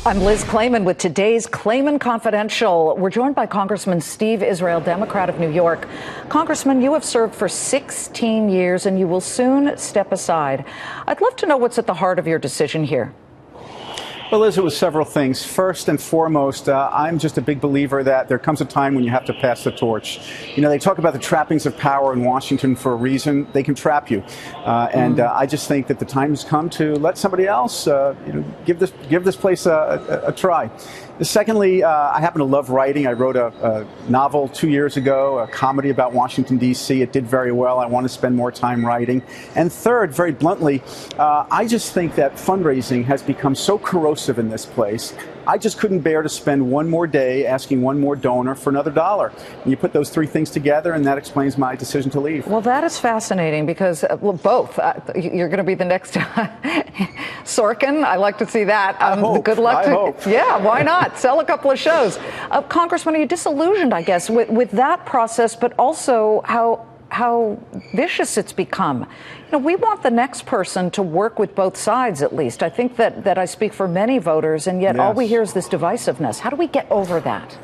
I'm Liz Clayman with today's Clayman Confidential. We're joined by Congressman Steve Israel, Democrat of New York. Congressman, you have served for 16 years and you will soon step aside. I'd love to know what's at the heart of your decision here. Well, Liz, it was several things. First and foremost, I'm just a big believer that there comes a time when you have to pass the torch. You know, they talk about the trappings of power in Washington for a reason. They can trap you. I just think that the time has come to let somebody else give this place a try. Secondly, I happen to love writing. I wrote a novel 2 years ago, a comedy about Washington, D.C. It did very well. I want to spend more time writing. And third, very bluntly, I just think that fundraising has become so corrosive in this place. I just couldn't bear to spend one more day asking one more donor for another dollar. And you put those three things together, and that explains my decision to leave. Well, that is fascinating because, both. You're going to be the next Sorkin. I like to see that. I hope. Good luck. I hope. Yeah, why not? Sell a couple of shows. Congressman, are you disillusioned, I guess, with that process, but also how vicious it's become? You know, we want the next person to work with both sides, at least. I think that I speak for many voters, and yet all we hear is this divisiveness. How do we get over that?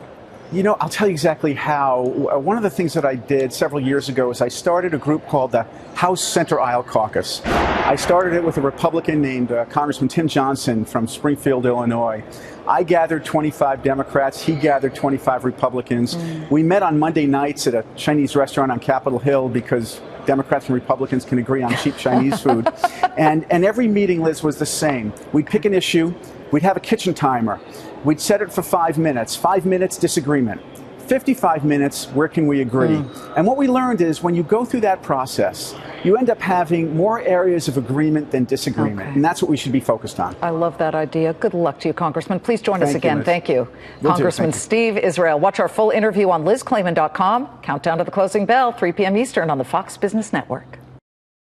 You know, I'll tell you exactly how. One of the things that I did several years ago is I started a group called the House Center Aisle Caucus. I started it with a Republican named Congressman Tim Johnson from Springfield, Illinois. I gathered 25 Democrats. He gathered 25 Republicans. We met on Monday nights at a Chinese restaurant on Capitol Hill because Democrats and Republicans can agree on cheap Chinese food. And every meeting, Liz, was the same. We'd pick an issue. We'd have a kitchen timer. We'd set it for 5 minutes. 5 minutes disagreement. 55 minutes, where can we agree? And what we learned is when you go through that process, you end up having more areas of agreement than disagreement. Okay. And that's what we should be focused on. I love that idea. Good luck to you, Congressman. Please join us again. Thank you. Congressman Steve Israel. Watch our full interview on LizClayman.com. Countdown to the closing bell, 3 p.m. Eastern on the Fox Business Network.